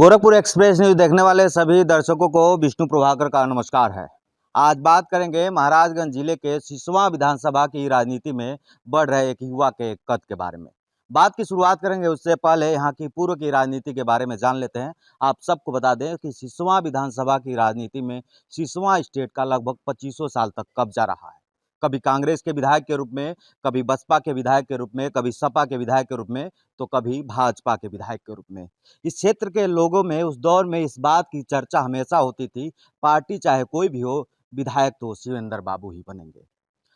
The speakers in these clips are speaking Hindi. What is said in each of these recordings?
गोरखपुर एक्सप्रेस न्यूज देखने वाले सभी दर्शकों को विष्णु प्रभाकर का नमस्कार है। आज बात करेंगे महाराजगंज जिले के सिसवा विधानसभा की राजनीति में बढ़ रहे एक युवा के कद के बारे में। बात की शुरुआत करेंगे, उससे पहले यहाँ की पूर्व की राजनीति के बारे में जान लेते हैं। आप सबको बता दें कि सिसवा विधानसभा की राजनीति में सिसवा स्टेट का लगभग 25 साल तक कब्जा रहा है। कभी कांग्रेस के विधायक के रूप में, कभी बसपा के विधायक के रूप में, कभी सपा के विधायक के रूप में, तो कभी भाजपा के विधायक के रूप में। इस क्षेत्र के लोगों में उस दौर में इस बात की चर्चा हमेशा होती थी, पार्टी चाहे कोई भी हो, विधायक तो शिवेंद्र बाबू ही बनेंगे।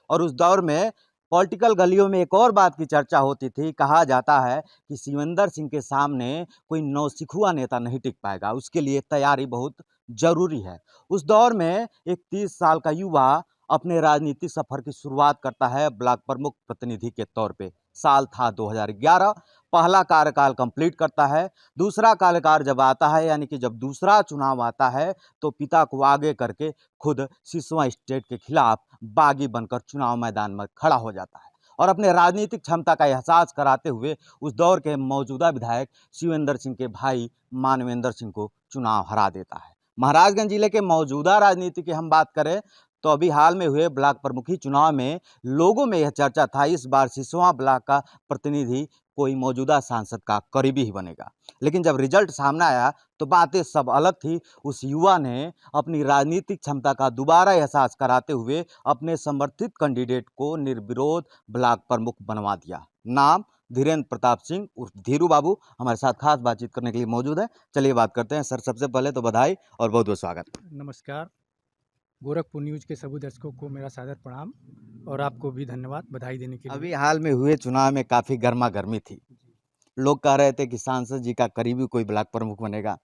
और उस दौर में पॉलिटिकल गलियों में एक और बात की चर्चा होती थी। कहा जाता है कि शिवेंद्र सिंह के सामने कोई नौसिखुआ नेता नहीं टिक पाएगा, उसके लिए तैयारी बहुत जरूरी है। उस दौर में एक 30 साल का युवा अपने राजनीतिक सफर की शुरुआत करता है ब्लॉक प्रमुख प्रतिनिधि के तौर पे। साल था 2011। पहला कार्यकाल कंप्लीट करता है। दूसरा कार्यकाल जब आता है, यानी कि जब दूसरा चुनाव आता है, तो पिता को आगे करके खुद सिसवा स्टेट के खिलाफ बागी बनकर चुनाव मैदान में खड़ा हो जाता है और अपने राजनीतिक क्षमता का एहसास कराते हुए उस दौर के मौजूदा विधायक शिवेंद्र सिंह के भाई मानवेंद्र सिंह को चुनाव हरा देता है। महाराजगंज जिले के मौजूदा राजनीति की हम बात करें तो अभी हाल में हुए ब्लॉक प्रमुखी चुनाव में लोगों में यह चर्चा था, इस बार सिसवा ब्लॉक का प्रतिनिधि कोई मौजूदा सांसद का करीबी ही बनेगा। लेकिन जब रिजल्ट सामने आया तो बातें सब अलग थी। उस युवा ने अपनी राजनीतिक क्षमता का दोबारा एहसास कराते हुए अपने समर्थित कैंडिडेट को निर्विरोध ब्लॉक प्रमुख बनवा दिया। नाम धीरेन्द्र प्रताप सिंह उर्फ धीरू बाबू हमारे साथ खास बातचीत करने के लिए मौजूद है। चलिए बात करते हैं। सर, सबसे पहले तो बधाई और बहुत बहुत स्वागत। नमस्कार। गोरखपुर न्यूज़ के सभी दर्शकों को मेरा सादर प्रणाम और आपको भी धन्यवाद बधाई देने के लिए। अभी हाल में हुए चुनाव में काफ़ी गर्मा गर्मी थी। लोग कह रहे थे कि सांसद जी का करीबी कोई ब्लॉक प्रमुख बनेगा,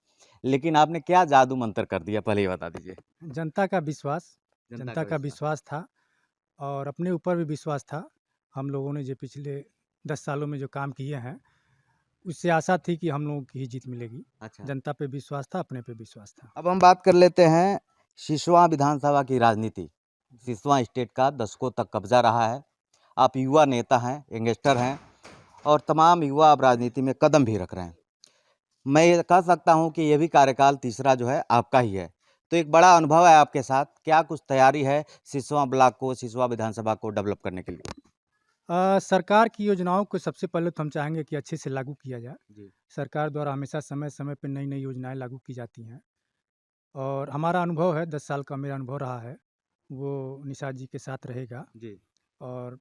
लेकिन आपने क्या जादू मंत्र कर दिया, पहले ही बता दीजिए। जनता का विश्वास था और अपने ऊपर भी विश्वास था। हम लोगों ने जो पिछले 10 सालों में जो काम किए हैं, उससे आशा थी कि हम लोगों की ही जीत मिलेगी। अच्छा, जनता पे विश्वास था, अपने पे विश्वास था। अब हम बात कर लेते हैं सिसवा विधानसभा की राजनीति। सिसवा स्टेट का दशकों तक कब्जा रहा है। आप युवा नेता हैं, यंगस्टर हैं और तमाम युवा अब राजनीति में कदम भी रख रहे हैं। मैं ये कह सकता हूँ कि ये भी कार्यकाल तीसरा जो है आपका ही है, तो एक बड़ा अनुभव है आपके साथ। क्या कुछ तैयारी है सिसवा ब्लॉक को, सिसवा विधानसभा को डेवलप करने के लिए? सरकार की योजनाओं को सबसे पहले तो हम चाहेंगे कि अच्छे से लागू किया जाए। जी, सरकार द्वारा हमेशा समय समय पर नई नई योजनाएं लागू की जाती हैं और हमारा अनुभव है, 10 साल का मेरा अनुभव रहा है, वो निषाद जी के साथ रहेगा। जी। और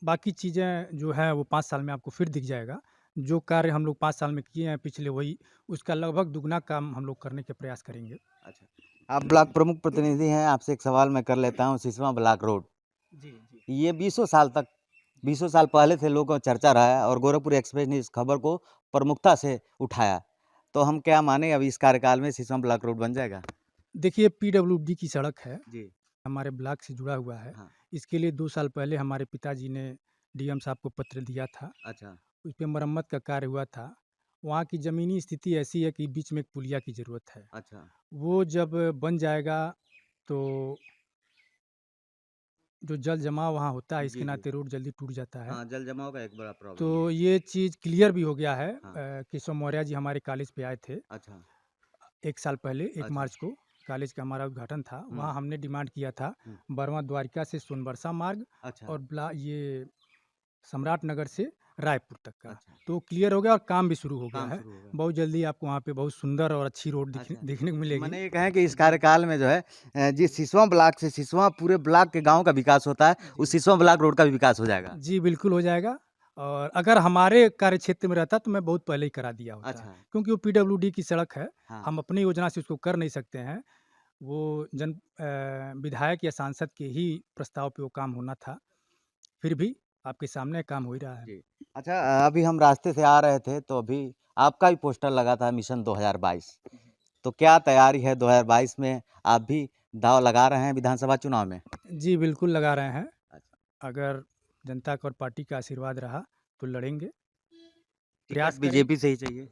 बाकी चीज़ें जो हैं वो 5 साल में आपको फिर दिख जाएगा। जो कार्य हम लोग 5 साल में किए हैं पिछले, वही उसका लगभग दुगना काम हम लोग करने के प्रयास करेंगे। अच्छा, आप ब्लॉक प्रमुख प्रतिनिधि हैं, आपसे एक सवाल मैं कर लेता हूँ। सिसवा ब्लॉक रोड, जी, जी। ये 20 साल पहले से लोगों को चर्चा रहा है और गोरखपुर एक्सप्रेस ने इस खबर को प्रमुखता से उठाया। तो हम क्या माने, अभी इस कार्यकाल में सिसवा ब्लॉक रोड बन जाएगा? देखिए, पीडब्ल्यूडी की सड़क है, जी, हमारे ब्लॉक से जुड़ा हुआ है। हाँ, इसके लिए 2 साल पहले हमारे पिताजी ने डीएम साहब को पत्र दिया था। अच्छा, उस पे मरम्मत का कार्य हुआ था। वहाँ की ज़मीनी स्थिति ऐसी है कि बीच में एक पुलिया की ज़रूरत है। अच्छा, वो जब बन जाएगा तो जो जल जमाव वहाँ होता है, इसके जी, जी। नाते रोड जल्दी टूट जाता है। हाँ, जल जमाव का एक बड़ा तो प्रॉब्लम है। ये चीज़ क्लियर भी हो गया है। हाँ, केशव मौर्य जी हमारे कॉलेज पे आए थे अच्छा, 1 साल पहले, 1 अच्छा, मार्च को कॉलेज का हमारा उद्घाटन था। हुँ, वहाँ हमने डिमांड किया था हुँ, बरवा द्वारिका से सोनबरसा मार्ग अच्छा, और ये सम्राट नगर से रायपुर तक का। अच्छा, तो क्लियर हो गया और काम भी शुरू हो गया काम है। शुरू हो गया। बहुत जल्दी आपको वहाँ पे बहुत सुंदर और अच्छी रोड अच्छा, देखने को मिलेगी। मैंने ये कहा कि इस कार्यकाल में जो है जी सिसवा ब्लॉक से सिसवा पूरे ब्लॉक के गाँव का विकास होता है, उस जी। सिसवा ब्लॉक रोड का भी विकास हो जाएगा। जी, बिल्कुल हो जाएगा और अगर हमारे कार्यक्षेत्र में रहता तो मैं बहुत पहले ही करा दिया होता, अच्छा, क्योंकि वो पीडब्ल्यूडी की सड़क है। हाँ, हम अपनी योजना से उसको कर नहीं सकते हैं। वो विधायक या सांसद के ही प्रस्ताव पे वो काम होना था। फिर भी आपके सामने काम हो ही रहा है। जी। अच्छा, अभी हम रास्ते से आ रहे थे तो अभी आपका भी पोस्टर लगा था मिशन 2022। तो क्या तैयारी है 2022 में, आप भी दाँव लगा रहे हैं विधानसभा चुनाव में? जी, बिल्कुल लगा रहे हैं। अच्छा, अगर जनता का और पार्टी का आशीर्वाद रहा तो लड़ेंगे, टिकट प्रयास करेंगे। बीजेपी से ही चाहिए?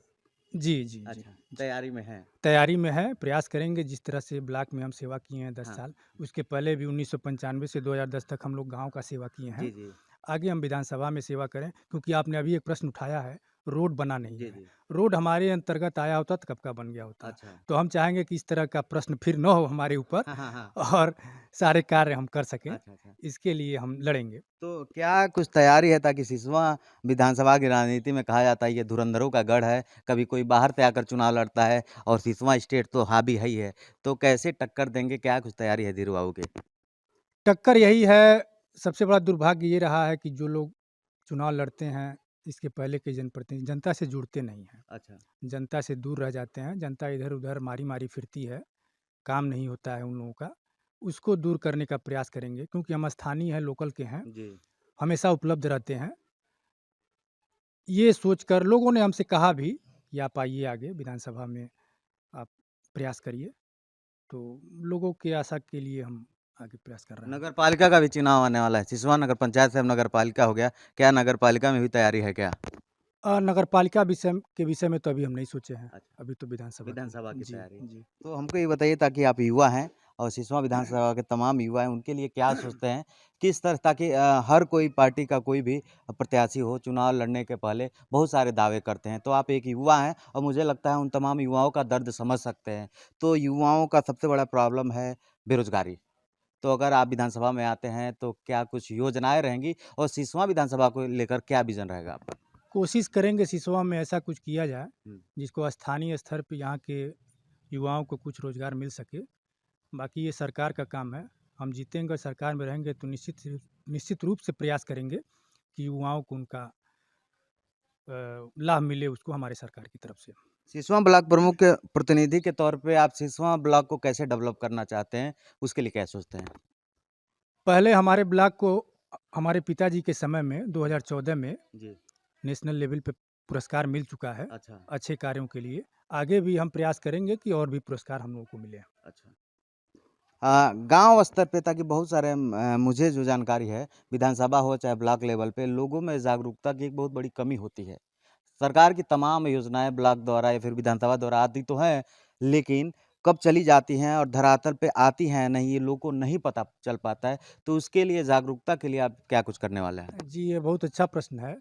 जी, जी, जी, अच्छा, जी। तैयारी में है। तैयारी में है, प्रयास करेंगे। जिस तरह से ब्लॉक में हम सेवा किए हैं 10 हाँ, साल, उसके पहले भी 1995 से 2010 तक हम लोग गाँव का सेवा किए हैं। जी, जी। आगे हम विधानसभा में सेवा करें, क्योंकि आपने अभी एक प्रश्न उठाया है, रोड बना नहीं जी, है। जी। रोड हमारे अंतर्गत आया होता तो कब का बन गया होता। अच्छा। तो हम चाहेंगे कि इस तरह का प्रश्न फिर न हो हमारे ऊपर हाँ, हाँ, हाँ। और सारे कार्य हम कर सकें, अच्छा, अच्छा। इसके लिए हम लड़ेंगे। तो क्या कुछ तैयारी है ताकि सिसवा विधानसभा की राजनीति में कहा जाता है ये धुरंधरों का गढ़ है, कभी कोई बाहर से आकर चुनाव लड़ता है और सिसवा स्टेट तो हावी है ही है। तो कैसे टक्कर देंगे, क्या कुछ तैयारी है धीरू बाबू की? टक्कर यही है, सबसे बड़ा दुर्भाग्य ये रहा है कि जो लोग चुनाव लड़ते हैं, इसके पहले के जनप्रतिनिधि जनता से जुड़ते नहीं हैं। अच्छा। जनता से दूर रह जाते हैं, जनता इधर-उधर मारी-मारी फिरती है, काम नहीं होता है उन लोगों का। उसको दूर करने का प्रयास करेंगे क्योंकि हम स्थानीय हैं, लोकल के हैं, जी। हमेशा उपलब्ध रहते हैं। ये सोचकर लोगों ने हमसे कहा भी कि आप आइए आगे विधानसभा में, आप प्रयास करिए। तो लोगों की आशा के लिए हम आगे प्रयास कर रहे हैं। नगर पालिका का भी चुनाव आने वाला है। सिसवा नगर पंचायत से अब नगर पालिका हो गया। क्या नगर पालिका में भी तैयारी है क्या? नगर पालिका विषय में तो अभी हम नहीं सोचे हैं, अच्छा। अभी तो विधानसभा विधानसभा की। की जी, तैयारी। जी। तो हमको ये बताइए ताकि आप युवा हैं और सिसवा विधानसभा के तमाम युवा हैं, उनके लिए क्या सोचते हैं? किस तरह ताकि हर कोई पार्टी का कोई भी प्रत्याशी हो, चुनाव लड़ने के पहले बहुत सारे दावे करते हैं। तो आप एक युवा हैं और मुझे लगता है उन तमाम युवाओं का दर्द समझ सकते हैं। तो युवाओं का सबसे बड़ा प्रॉब्लम है बेरोज़गारी। तो अगर आप विधानसभा में आते हैं तो क्या कुछ योजनाएँ रहेंगी और सिसवा विधानसभा को लेकर क्या विज़न रहेगा आपका? कोशिश करेंगे सिसवा में ऐसा कुछ किया जाए, हुँ। जिसको स्थानीय स्तर पे यहाँ के युवाओं को कुछ रोज़गार मिल सके। बाकी ये सरकार का काम है, हम जीतेंगे, सरकार में रहेंगे तो निश्चित रूप से प्रयास करेंगे कि युवाओं को उनका लाभ मिले उसको हमारे सरकार की तरफ से। सिसवा ब्लॉक प्रमुख के प्रतिनिधि के तौर पे आप सिसवा ब्लॉक को कैसे डेवलप करना चाहते हैं? उसके लिए क्या सोचते हैं? पहले हमारे ब्लॉक को हमारे पिताजी के समय में 2014 में जी। नेशनल लेवल पे पुरस्कार मिल चुका है, अच्छा, अच्छे कार्यों के लिए। आगे भी हम प्रयास करेंगे कि और भी पुरस्कार हम लोगों को मिले। अच्छा। गाँव स्तर पे ताकि बहुत सारे मुझे जो जानकारी है, विधानसभा हो चाहे ब्लॉक लेवल पे, लोगों में जागरूकता की एक बहुत बड़ी कमी होती है। सरकार की तमाम योजनाएँ ब्लॉक द्वारा या फिर विधानसभा द्वारा आती तो हैं, लेकिन कब चली जाती हैं और धरातल पे आती हैं नहीं, ये लोगों को नहीं पता चल पाता है। तो उसके लिए जागरूकता के लिए आप क्या कुछ करने वाले हैं? जी, ये बहुत अच्छा प्रश्न है।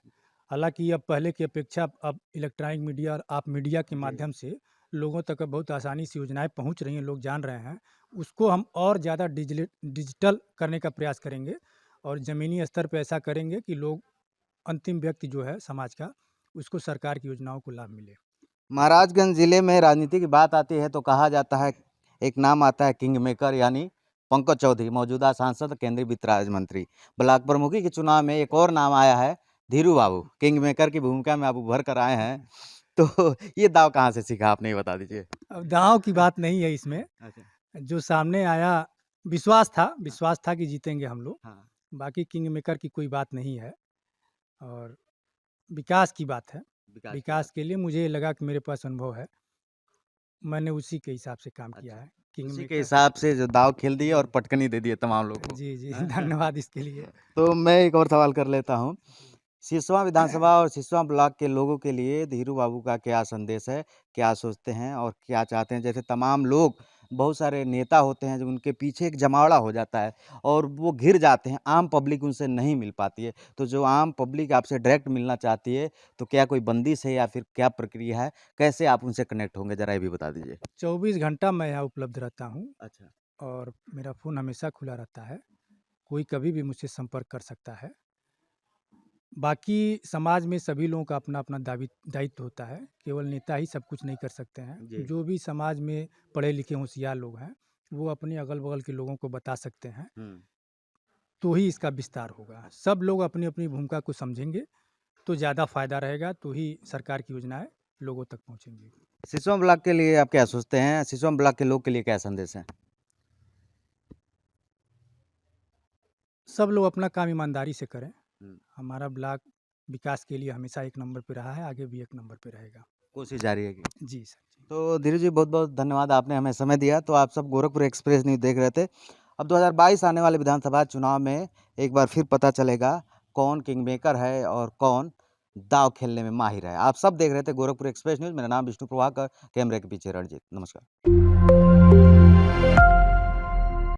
हालाँकि अब पहले की अपेक्षा अब इलेक्ट्रॉनिक मीडिया और आप मीडिया के जी। माध्यम से लोगों तक अब बहुत आसानी से योजनाएँ पहुँच रही हैं, लोग जान रहे हैं। उसको हम और ज़्यादा डिजिटल करने का प्रयास करेंगे और ज़मीनी स्तर पे ऐसा करेंगे कि लोग अंतिम व्यक्ति जो है समाज का, उसको सरकार की योजनाओं को लाभ मिले। महाराजगंज जिले में राजनीति की बात आती है तो कहा जाता है एक नाम आता है किंग मेकर यानी पंकज चौधरी मौजूदा सांसद केंद्रीय वित्त राज्य मंत्री। ब्लॉक प्रमुखी के चुनाव में एक और नाम आया है धीरू बाबू किंग मेकर की भूमिका में आप उभर कर आए हैं। तो ये दाव कहाँ से सीखा आपने ये बता दीजिए? अब दाँव की बात नहीं है इसमें, अच्छा। जो सामने आया विश्वास था कि जीतेंगे हम लोग। हाँ। बाकी किंग मेकर की कोई बात नहीं है और विकास की बात है। विकास की बात। विकास के लिए मुझे लगा कि मेरे पास अनुभव है, मैंने उसी के हिसाब से काम किया अच्छा। है। किंग उसी के मेकर हिसाब से जो दाव खेल दिए और जी, पटकनी दे दिए तमाम लोग को। जी, जी धन्यवाद इसके लिए। तो मैं एक और सवाल कर लेता हूँ। सिसवा विधानसभा और सिसवा ब्लॉक के लोगों के लिए धीरू बाबू का क्या संदेश है? क्या सोचते हैं और क्या चाहते हैं? जैसे तमाम लोग बहुत सारे नेता होते हैं जो उनके पीछे एक जमावड़ा हो जाता है और वो घिर जाते हैं, आम पब्लिक उनसे नहीं मिल पाती है। तो जो आम पब्लिक आपसे डायरेक्ट मिलना चाहती है, तो क्या कोई बंदिश है या फिर क्या प्रक्रिया है? कैसे आप उनसे कनेक्ट होंगे ज़रा ये भी बता दीजिए? 24 घंटा मैं यहाँ उपलब्ध रहता हूँ अच्छा। और मेरा फ़ोन हमेशा खुला रहता है, कोई कभी भी मुझसे संपर्क कर सकता है। बाकी समाज में सभी लोगों का अपना-अपना दायित्व होता है, केवल नेता ही सब कुछ नहीं कर सकते हैं। जी। जो भी समाज में पढ़े-लिखे होशियार लोग हैं, वो अपने अगल-बगल के लोगों को बता सकते हैं, हुँ। तो ही इसका विस्तार होगा। सब लोग अपनी-अपनी भूमिका को समझेंगे, तो ज़्यादा फ़ायदा रहेगा, तो ही सरकार की योजनाएँ लोगों तक पहुँचेंगी। सिसवा ब्लॉक के लिए आप क्या सोचते हैं? सिसवा ब्लॉक के लोग के लिए क्या संदेश है? सब लोग अपना काम ईमानदारी से करें। हुँ। हमारा ब्लॉक विकास के लिए हमेशा 1 नंबर पे रहा है, आगे भी 1 नंबर पे रहेगा। कोशिश जारी है कि जी सर, जी। तो धीरू जी बहुत-बहुत धन्यवाद आपने हमें समय दिया। तो आप सब गोरखपुर एक्सप्रेस न्यूज़ देख रहे थे। अब 2022 आने वाले विधानसभा चुनाव में एक बार फिर पता चलेगा कौन किंग मेकर है और कौन दाँव खेलने में माहिर है। आप सब देख रहे थे गोरखपुर एक्सप्रेस न्यूज़। मेरा नाम विष्णु प्रभाकर, कैमरे के पीछे रणजीत। नमस्कार।